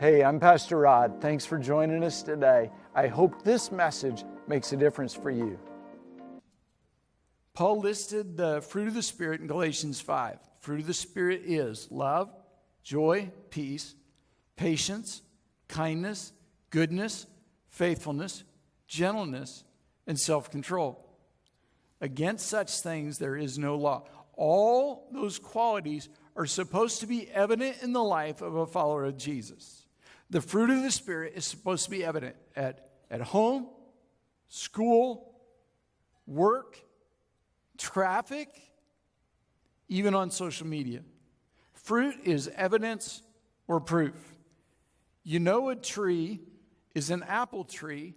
Hey, I'm Pastor Rod. Thanks for joining us today. I hope this message makes a difference for you. Paul listed the fruit of the Spirit in Galatians 5. Fruit of the Spirit is love, joy, peace, patience, kindness, goodness, faithfulness, gentleness, and self-control. Against such things there is no law. All those qualities are supposed to be evident in the life of a follower of Jesus. The fruit of the Spirit is supposed to be evident at home, school, work, traffic, even on social media. Fruit is evidence or proof. You know a tree is an apple tree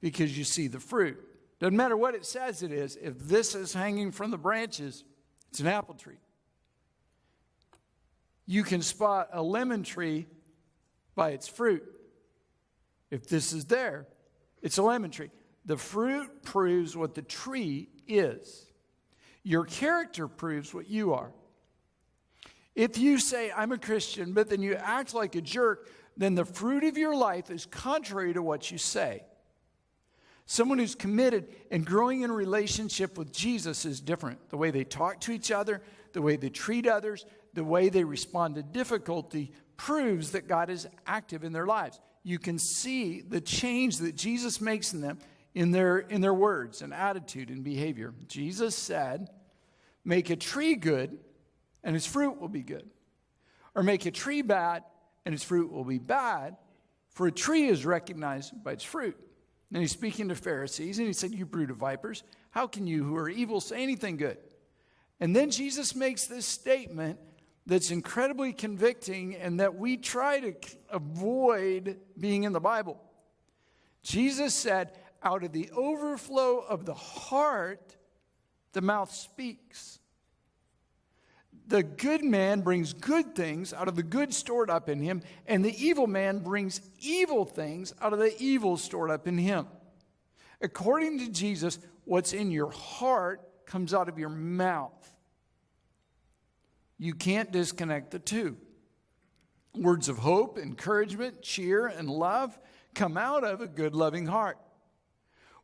because you see the fruit. Doesn't matter what it says it is. If this is hanging from the branches, it's an apple tree. You can spot a lemon tree by its fruit. If this is there, it's a lemon tree. The fruit proves what the tree is. Your character proves what you are. If you say, I'm a Christian, but then you act like a jerk, then the fruit of your life is contrary to what you say. Someone who's committed and growing in a relationship with Jesus is different. The way they talk to each other, the way they treat others, the way they respond to difficulty proves that God is active in their lives. You can see the change that Jesus makes in them in their words and attitude and behavior. Jesus said, make a tree good and its fruit will be good. Or make a tree bad and its fruit will be bad. For a tree is recognized by its fruit. And he's speaking to Pharisees, and he said, you brood of vipers, how can you who are evil say anything good? And then Jesus makes this statement that's incredibly convicting and that we try to avoid being in the Bible. Jesus said, out of the overflow of the heart, the mouth speaks. The good man brings good things out of the good stored up in him, and the evil man brings evil things out of the evil stored up in him. According to Jesus, what's in your heart comes out of your mouth. You can't disconnect the two. Words of hope, encouragement, cheer, and love come out of a good, loving heart.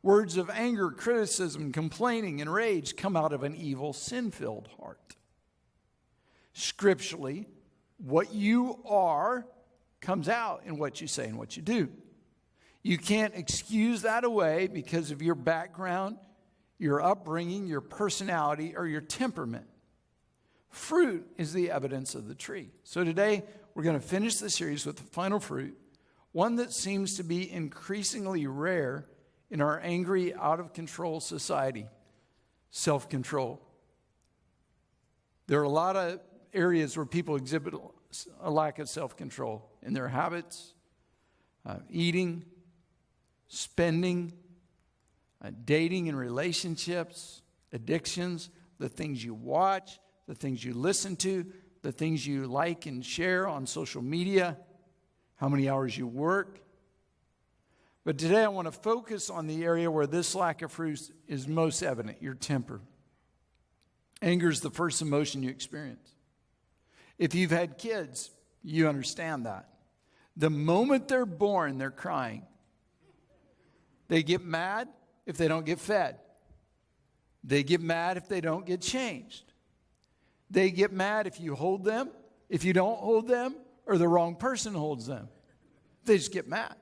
Words of anger, criticism, complaining, and rage come out of an evil, sin-filled heart. Scripturally, what you are comes out in what you say and what you do. You can't excuse that away because of your background, your upbringing, your personality, or your temperament. Fruit is the evidence of the tree. So today, we're going to finish the series with the final fruit, one that seems to be increasingly rare in our angry, out-of-control society: self-control. There are a lot of areas where people exhibit a lack of self-control in their habits, eating, spending, dating and relationships, addictions, the things you watch, the things you listen to, the things you like and share on social media, how many hours you work. But today I want to focus on the area where this lack of fruit is most evident: your temper. Anger is the first emotion you experience. If you've had kids, you understand that. The moment they're born, they're crying. They get mad if they don't get fed. They get mad if they don't get changed. They get mad if you hold them, if you don't hold them, or the wrong person holds them. They just get mad.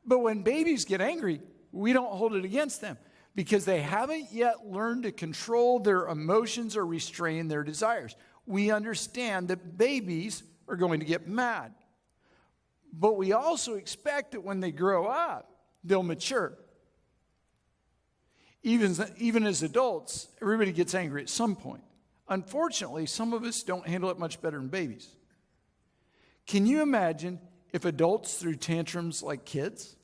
But when babies get angry, we don't hold it against them because they haven't yet learned to control their emotions or restrain their desires. We understand that babies are going to get mad. But we also expect that when they grow up, they'll mature. Even as adults, everybody gets angry at some point. Unfortunately, some of us don't handle it much better than babies. Can you imagine if adults threw tantrums like kids?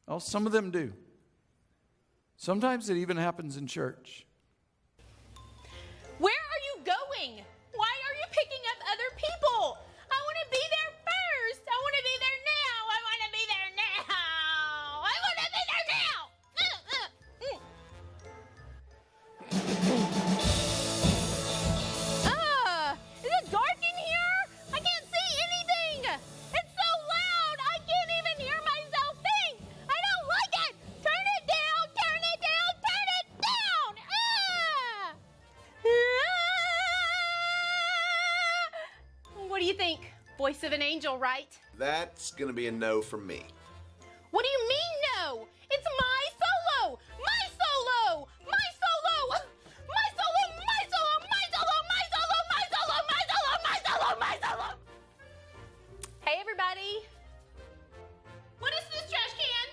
Well, some of them do. Sometimes it even happens in church. Where are you going? Why are you picking up other people? I want to be there first. I want to be there now. I want to be there now. I want to be there now. Is it dark in here? I can't see anything. Voice of an angel, right? That's gonna be a no from me. What do you mean no? It's my solo! My solo! My solo! My solo! My solo! My solo! My solo! My solo! My solo! My solo! My solo! Hey everybody! What is this trash can?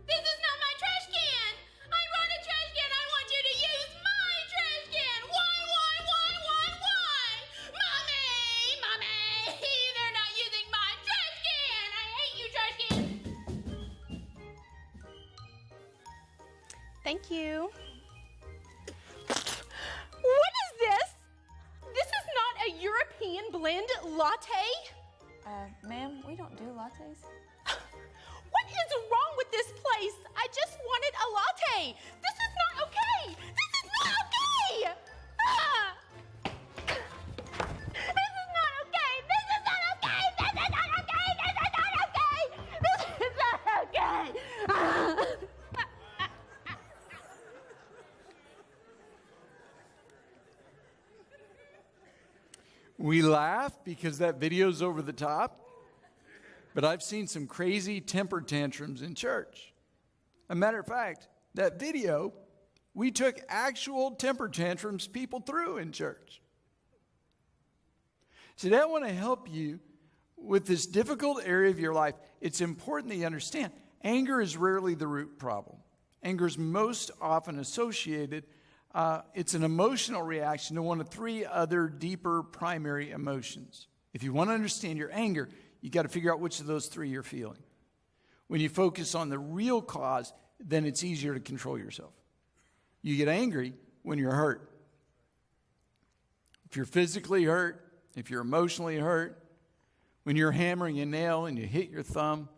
This is not my trash can! I brought a trash can! I want you to use my trash can! Why? Mommy! They're not using my trash can! I hate you, trash can! Thank you. What is this? This is not a European blend latte? Ma'am, we don't do lattes. What is wrong with this place? I just wanted a latte. This is not okay. This is not okay. Ah! This is not okay. This is not okay. This is not okay. This is not okay. This is not okay. Ah! We laugh because that video's over the top, but I've seen some crazy temper tantrums in church. A matter of fact, that video, we took actual temper tantrums people through in church. Today I want to help you with this difficult area of your life. It's important that you understand anger is rarely the root problem. Anger is most often associated it's an emotional reaction to one of three other deeper primary emotions. If you want to understand your anger, you got to figure out which of those three you're feeling. When you focus on the real cause, then it's easier to control yourself. You get angry when you're hurt. If you're physically hurt, if you're emotionally hurt, when you're hammering a nail and you hit your thumb,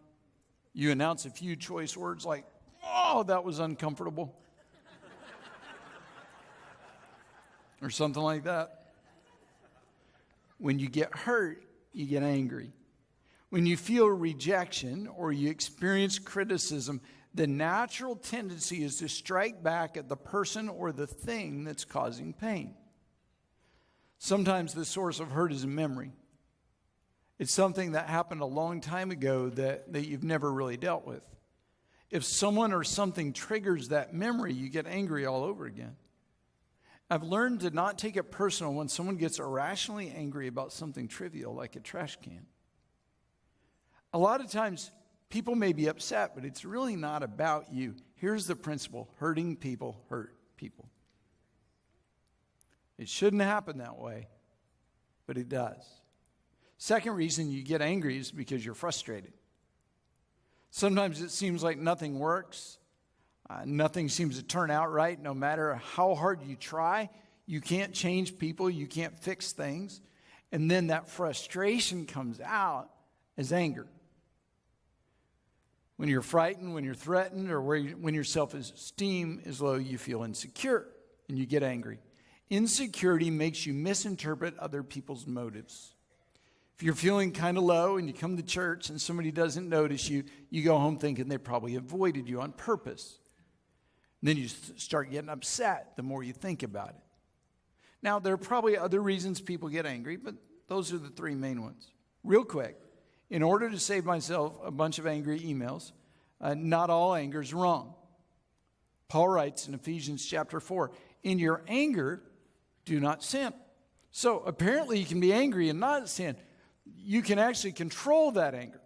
you announce a few choice words like, "Oh, that was uncomfortable." Or something like that. When you get hurt, you get angry. When you feel rejection or you experience criticism, the natural tendency is to strike back at the person or the thing that's causing pain. Sometimes the source of hurt is a memory. It's something that happened a long time ago that you've never really dealt with. If someone or something triggers that memory, you get angry all over again. I've learned to not take it personal when someone gets irrationally angry about something trivial like a trash can. A lot of times, people may be upset, but it's really not about you. Here's the principle: hurting people hurt people. It shouldn't happen that way, but it does. Second reason you get angry is because you're frustrated. Sometimes it seems like nothing works. Nothing seems to turn out right. No matter how hard you try, you can't change people. You can't fix things. And then that frustration comes out as anger. When you're frightened, when you're threatened, or when your self-esteem is low, you feel insecure and you get angry. Insecurity makes you misinterpret other people's motives. If you're feeling kind of low and you come to church and somebody doesn't notice you, you go home thinking they probably avoided you on purpose. Then you start getting upset the more you think about it. Now, there are probably other reasons people get angry, but those are the three main ones. Real quick, in order to save myself a bunch of angry emails, not all anger is wrong. Paul writes in Ephesians chapter 4, "In your anger, do not sin." So apparently you can be angry and not sin. You can actually control that anger.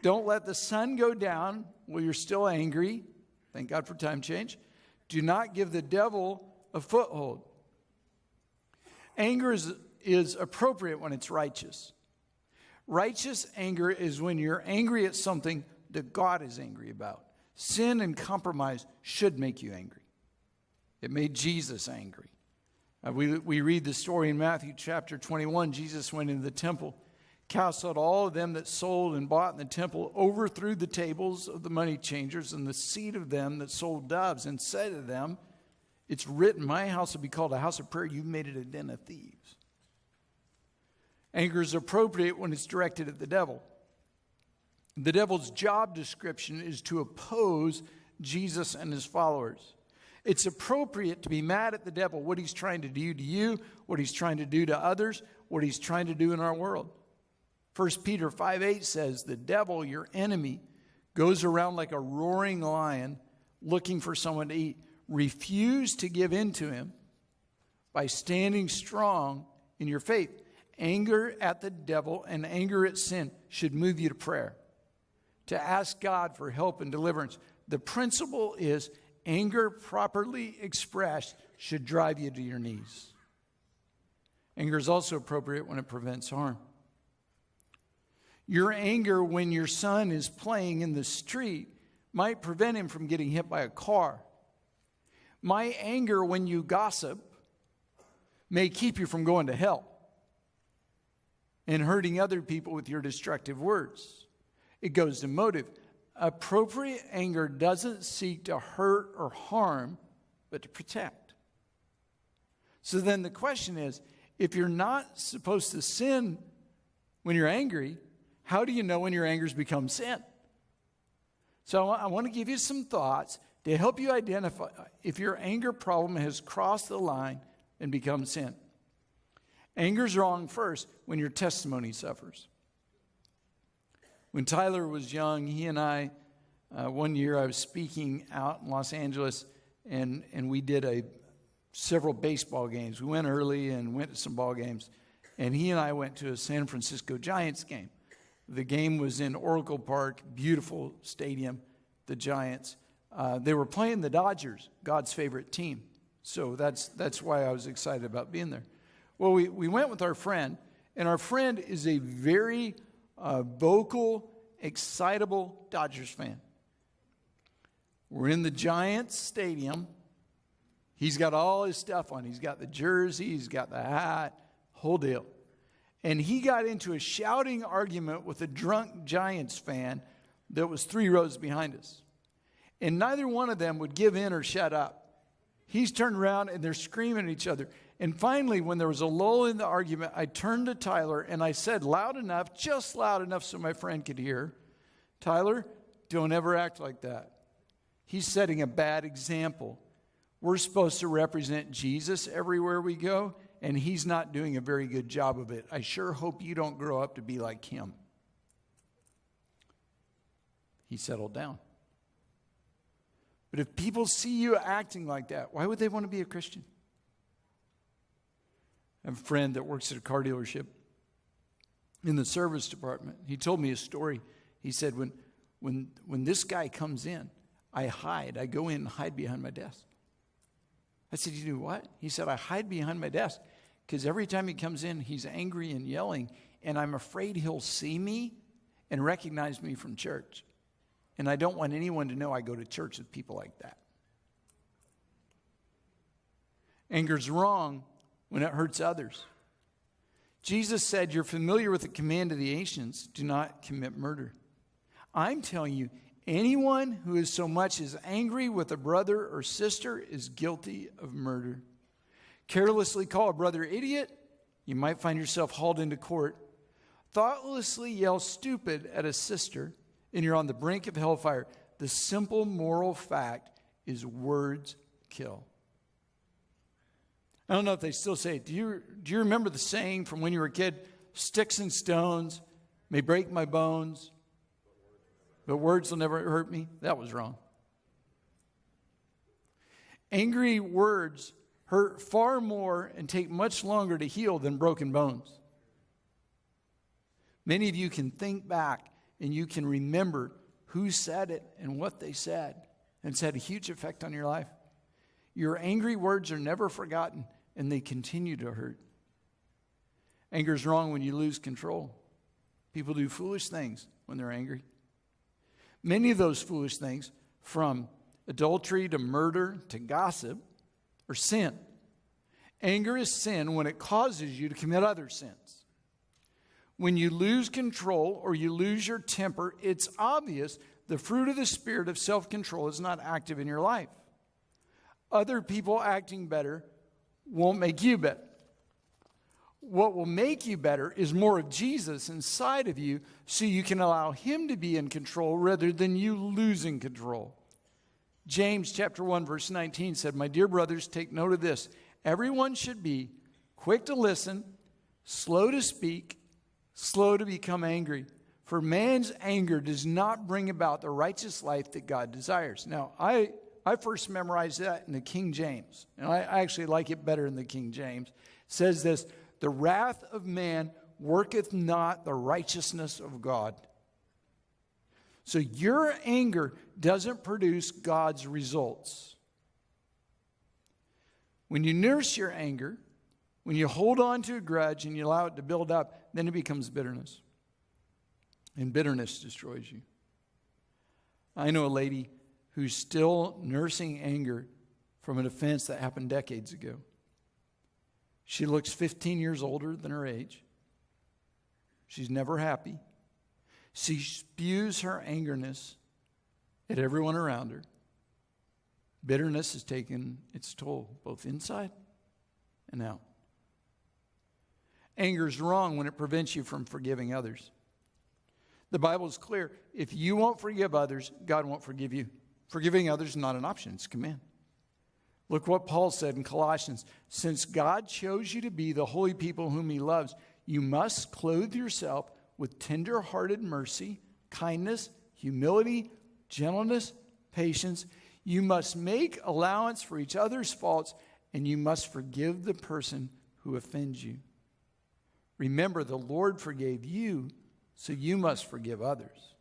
Don't let the sun go down while you're still angry. Thank God for time change. Do not give the devil a foothold. Anger is appropriate when it's righteous. Righteous anger is when you're angry at something that God is angry about. Sin and compromise should make you angry. It made Jesus angry. We read the story in Matthew chapter 21. Jesus went into the temple, cast out all of them that sold and bought in the temple, overthrew the tables of the money changers and the seat of them that sold doves, and said to them, "It's written, my house will be called a house of prayer. You've made it a den of thieves." Anger is appropriate when it's directed at the devil. The devil's job description is to oppose Jesus and his followers. It's appropriate to be mad at the devil, what he's trying to do to you, what he's trying to do to others, what he's trying to do in our world. 1 Peter 5:8 says, the devil, your enemy, goes around like a roaring lion looking for someone to eat. Refuse to give in to him by standing strong in your faith. Anger at the devil and anger at sin should move you to prayer, to ask God for help and deliverance. The principle is anger properly expressed should drive you to your knees. Anger is also appropriate when it prevents harm. Your anger when your son is playing in the street might prevent him from getting hit by a car. My anger when you gossip may keep you from going to hell and hurting other people with your destructive words. It goes to motive. Appropriate anger doesn't seek to hurt or harm, but to protect. So then the question is, if you're not supposed to sin when you're angry, how do you know when your anger's become sin? So I want to give you some thoughts to help you identify if your anger problem has crossed the line and become sin. Anger's wrong first when your testimony suffers. When Tyler was young, he and I, one year I was speaking out in Los Angeles, and we did several baseball games. We went early and went to some ball games, and he and I went to a San Francisco Giants game. The game was in Oracle Park, beautiful stadium, the Giants. They were playing the Dodgers, God's favorite team. So that's why I was excited about being there. Well, we went with our friend, and our friend is a very vocal, excitable Dodgers fan. We're in the Giants stadium. He's got all his stuff on. He's got the jersey, he's got the hat, whole deal. And he got into a shouting argument with a drunk Giants fan that was 3 rows behind us. And neither one of them would give in or shut up. He's turned around and they're screaming at each other. And finally, when there was a lull in the argument, I turned to Tyler and I said loud enough, just loud enough so my friend could hear, Tyler, don't ever act like that. He's setting a bad example. We're supposed to represent Jesus everywhere we go, and he's not doing a very good job of it. I sure hope you don't grow up to be like him. He settled down. But if people see you acting like that, why would they want to be a Christian? I have a friend that works at a car dealership in the service department. He told me a story. He said, when this guy comes in, I hide. I go in and hide behind my desk. I said, you do what? He said, I hide behind my desk because every time he comes in, he's angry and yelling, and I'm afraid he'll see me and recognize me from church. And I don't want anyone to know I go to church with people like that. Anger's wrong when it hurts others. Jesus said, you're familiar with the command of the ancients, do not commit murder. I'm telling you, anyone who is so much as angry with a brother or sister is guilty of murder. Carelessly call a brother idiot, you might find yourself hauled into court. Thoughtlessly yell stupid at a sister, and you're on the brink of hellfire. The simple moral fact is words kill. I don't know if they still say it. Do you remember the saying from when you were a kid? Sticks and stones may break my bones, but words will never hurt me. That was wrong. Angry words hurt far more and take much longer to heal than broken bones. Many of you can think back and you can remember who said it and what they said. And it's had a huge effect on your life. Your angry words are never forgotten and they continue to hurt. Anger is wrong when you lose control. People do foolish things when they're angry. Many of those foolish things, from adultery to murder to gossip, are sin. Anger is sin when it causes you to commit other sins. When you lose control or you lose your temper, it's obvious the fruit of the spirit of self-control is not active in your life. Other people acting better won't make you better. What will make you better is more of Jesus inside of you so you can allow him to be in control rather than you losing control. James chapter 1 verse 19 said, my dear brothers, take note of this. Everyone should be quick to listen, slow to speak, slow to become angry. For man's anger does not bring about the righteous life that God desires. Now, I first memorized that in the King James, and I actually like it better in the King James. It says this, the wrath of man worketh not the righteousness of God. So your anger doesn't produce God's results. When you nurse your anger, when you hold on to a grudge and you allow it to build up, then it becomes bitterness. And bitterness destroys you. I know a lady who's still nursing anger from an offense that happened decades ago. She looks 15 years older than her age. She's never happy. She spews her angerness at everyone around her. Bitterness has taken its toll, both inside and out. Anger is wrong when it prevents you from forgiving others. The Bible is clear. If you won't forgive others, God won't forgive you. Forgiving others is not an option, it's a command. Look what Paul said in Colossians. Since God chose you to be the holy people whom he loves, you must clothe yourself with tender-hearted mercy, kindness, humility, gentleness, patience. You must make allowance for each other's faults, and you must forgive the person who offends you. Remember, the Lord forgave you, so you must forgive others.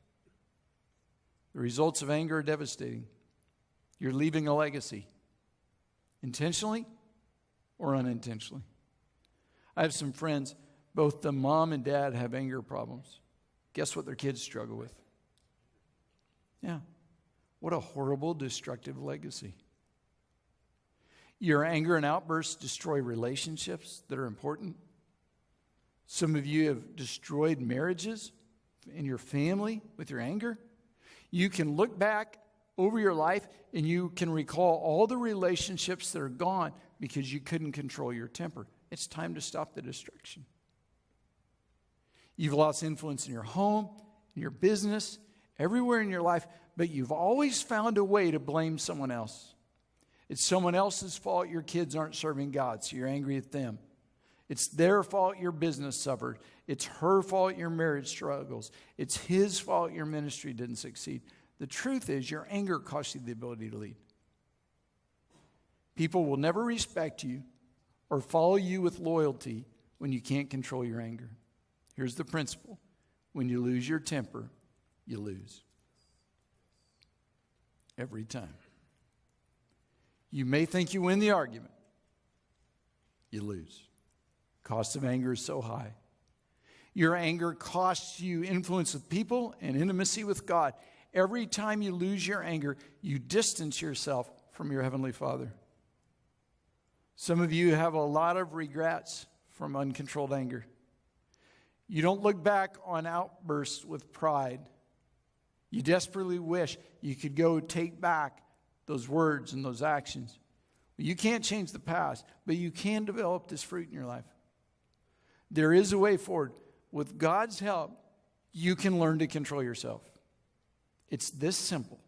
The results of anger are devastating. You're leaving a legacy, intentionally or unintentionally. I have some friends, both the mom and dad have anger problems. Guess what their kids struggle with? Yeah. What a horrible, destructive legacy. Your anger and outbursts destroy relationships that are important. Some of you have destroyed marriages in your family with your anger. You can look back over your life and you can recall all the relationships that are gone because you couldn't control your temper. It's time to stop the destruction. You've lost influence in your home, in your business, everywhere in your life, but you've always found a way to blame someone else. It's someone else's fault your kids aren't serving God, so you're angry at them. It's their fault your business suffered. It's her fault your marriage struggles. It's his fault your ministry didn't succeed. The truth is your anger costs you the ability to lead. People will never respect you or follow you with loyalty when you can't control your anger. Here's the principle. When you lose your temper, you lose. Every time. You may think you win the argument. You lose. Cost of anger is so high. Your anger costs you influence with people and intimacy with God. Every time you lose your anger, you distance yourself from your Heavenly Father. Some of you have a lot of regrets from uncontrolled anger. You don't look back on outbursts with pride. You desperately wish you could go take back those words and those actions. You can't change the past, but you can develop this fruit in your life. There is a way forward. With God's help, you can learn to control yourself. It's this simple.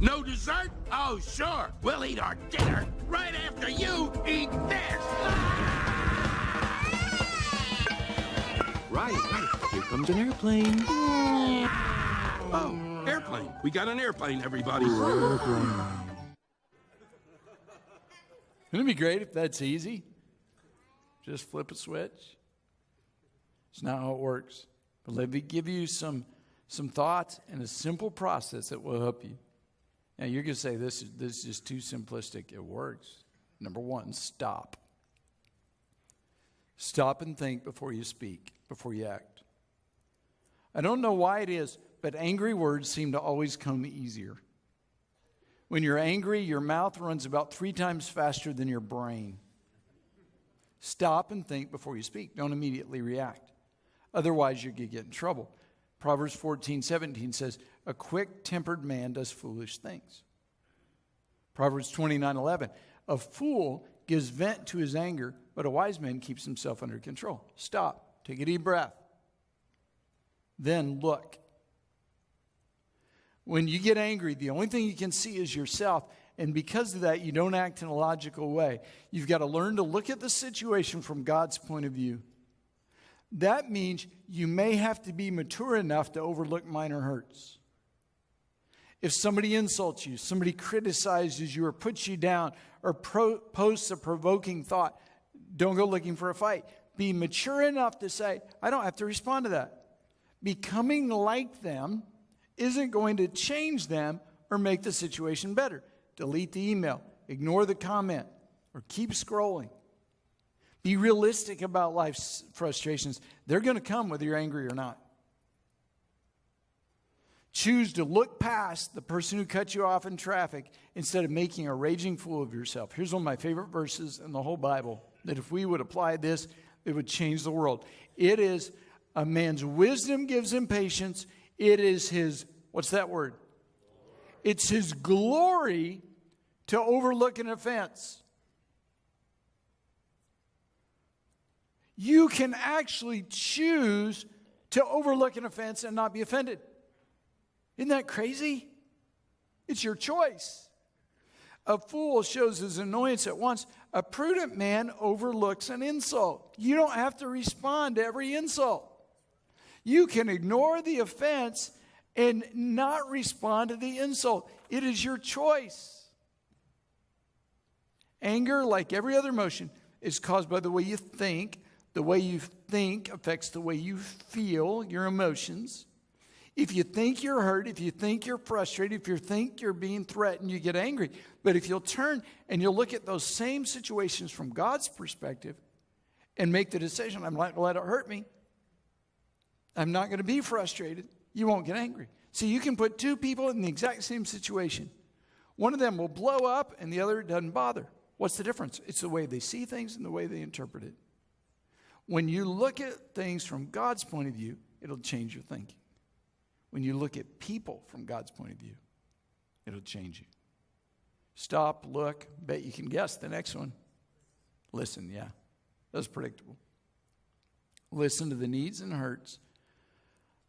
No dessert? Oh, sure. We'll eat our dinner right after you eat this. Right. Here comes an airplane. Oh, airplane. We got an airplane, everybody. Wouldn't it be great if that's easy? Just flip a switch. It's not how it works. But let me give you some thoughts and a simple process that will help you. Now, you're going to say, this is just too simplistic. It works. Number one, stop. Stop and think before you speak, before you act. I don't know why it is, but angry words seem to always come easier. When you're angry, your mouth runs about 3 times faster than your brain. Stop and think before you speak. Don't immediately react. Otherwise, you could get in trouble. Proverbs 14:17 says, a quick-tempered man does foolish things. Proverbs 29:11. A fool gives vent to his anger, but a wise man keeps himself under control. Stop. Take a deep breath. Then look. When you get angry, the only thing you can see is yourself. And because of that, you don't act in a logical way. You've got to learn to look at the situation from God's point of view. That means you may have to be mature enough to overlook minor hurts. If somebody insults you, somebody criticizes you or puts you down or posts a provoking thought, don't go looking for a fight. Be mature enough to say, I don't have to respond to that. Becoming like them isn't going to change them or make the situation better. Delete the email, ignore the comment, or keep scrolling. Be realistic about life's frustrations. They're going to come whether you're angry or not. Choose to look past the person who cut you off in traffic instead of making a raging fool of yourself. Here's one of my favorite verses in the whole Bible, that if we would apply this, it would change the world. It is, a man's wisdom gives him patience. It is his, what's that word? It's his glory to overlook an offense. You can actually choose to overlook an offense and not be offended. Isn't that crazy? It's your choice. A fool shows his annoyance at once. A prudent man overlooks an insult. You don't have to respond to every insult. You can ignore the offense and not respond to the insult. It is your choice. Anger, like every other emotion, is caused by the way you think. The way you think affects the way you feel, your emotions. If you think you're hurt, if you think you're frustrated, if you think you're being threatened, you get angry. But if you'll turn and you'll look at those same situations from God's perspective and make the decision, I'm not going to let it hurt me. I'm not going to be frustrated. You won't get angry. See, you can put two people in the exact same situation. One of them will blow up and the other doesn't bother. What's the difference? It's the way they see things and the way they interpret it. When you look at things from God's point of view, it'll change your thinking. When you look at people from God's point of view, it'll change you. Stop, look, bet you can guess the next one. Listen, yeah, that's predictable. Listen to the needs and hurts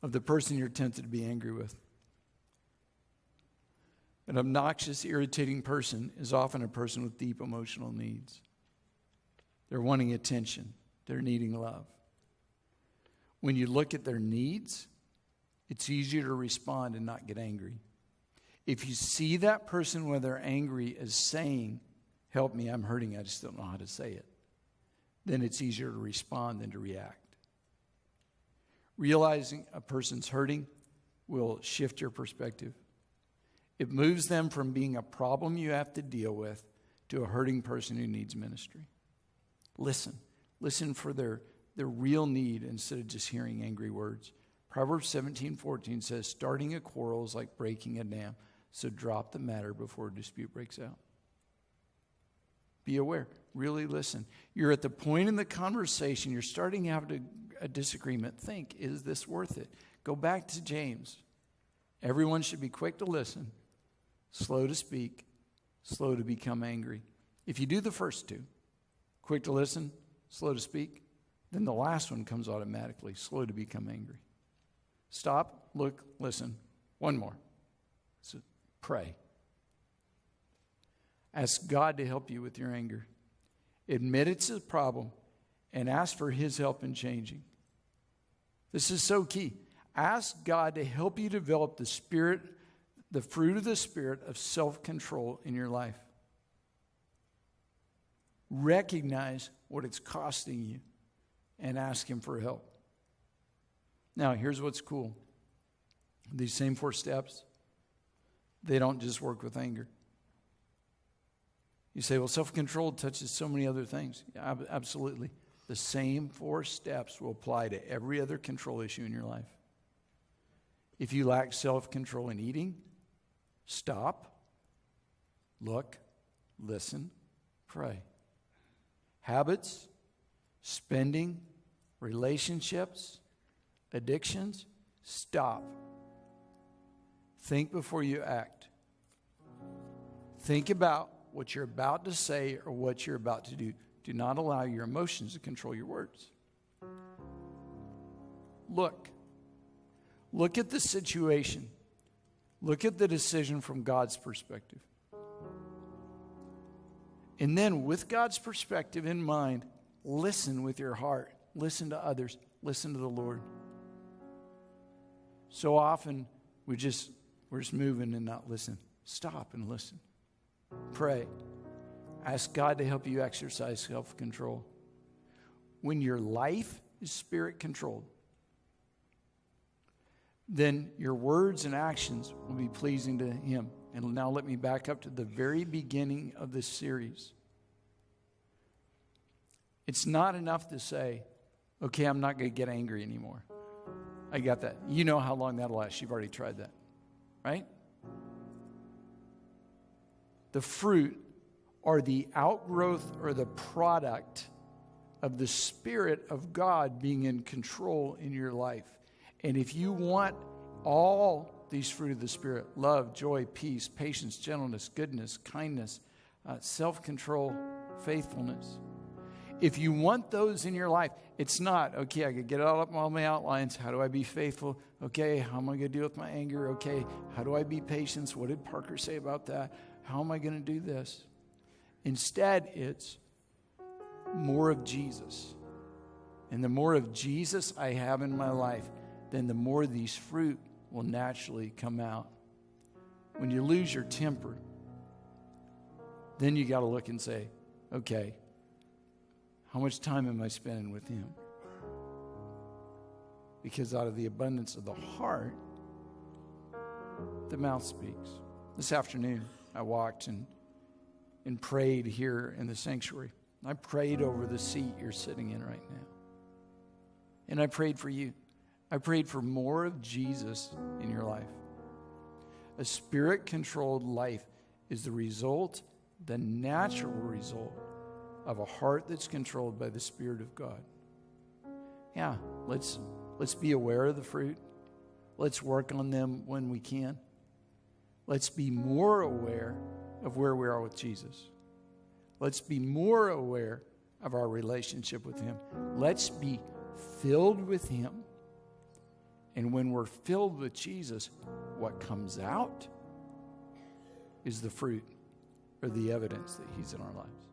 of the person you're tempted to be angry with. An obnoxious, irritating person is often a person with deep emotional needs. They're wanting attention. They're needing love. When you look at their needs, it's easier to respond and not get angry. If you see that person when they're angry as saying, help me, I'm hurting, I just don't know how to say it, then it's easier to respond than to react. Realizing a person's hurting will shift your perspective. It moves them from being a problem you have to deal with to a hurting person who needs ministry. Listen. Listen for their real need instead of just hearing angry words. Proverbs 17:14 says, starting a quarrel is like breaking a dam, so drop the matter before a dispute breaks out. Be aware. Really listen. You're at the point in the conversation, you're starting to have a disagreement. Think, is this worth it? Go back to James. Everyone should be quick to listen, slow to speak, slow to become angry. If you do the first two, quick to listen, slow to speak, then the last one comes automatically, slow to become angry. Stop, look, listen. One more. So pray. Ask God to help you with your anger. Admit it's a problem and ask for His help in changing. This is so key. Ask God to help you develop the fruit of the Spirit of self-control in your life. Recognize what it's costing you and ask Him for help. Now, here's what's cool. These same 4 steps, they don't just work with anger. You say, well, self-control touches so many other things. Yeah, absolutely. The same 4 steps will apply to every other control issue in your life. If you lack self-control in eating, stop, look, listen, pray. Habits, spending, relationships, addictions, stop. Think before you act. Think about what you're about to say or what you're about to do. Do not allow your emotions to control your words. Look at the situation. Look at the decision from God's perspective. And then with God's perspective in mind, listen with your heart. Listen to others. Listen to the Lord. So often we're just moving and not listen. Stop and listen. Pray. Ask God to help you exercise self-control. When your life is spirit-controlled, then your words and actions will be pleasing to Him. And now let me back up to the very beginning of this series. It's not enough to say, okay, I'm not going to get angry anymore. I got that. You know how long that'll last. You've already tried that, right? The fruit or the outgrowth or the product of the Spirit of God being in control in your life. And if you want all these fruit of the Spirit, love, joy, peace, patience, gentleness, goodness, kindness, self-control, faithfulness. If you want those in your life, it's not, okay, I could get all up all my outlines. How do I be faithful? Okay, how am I going to deal with my anger? Okay, how do I be patient? What did Parker say about that? How am I going to do this? Instead, it's more of Jesus. And the more of Jesus I have in my life, then the more these fruit will naturally come out. When you lose your temper, then you got to look and say, okay, how much time am I spending with Him? Because out of the abundance of the heart, the mouth speaks. This afternoon, I walked and prayed here in the sanctuary. I prayed over the seat you're sitting in right now. And I prayed for you. I prayed for more of Jesus in your life. A spirit-controlled life is the result, the natural result, of a heart that's controlled by the Spirit of God. Yeah, let's be aware of the fruit. Let's work on them when we can. Let's be more aware of where we are with Jesus. Let's be more aware of our relationship with Him. Let's be filled with Him. And when we're filled with Jesus, what comes out is the fruit or the evidence that He's in our lives.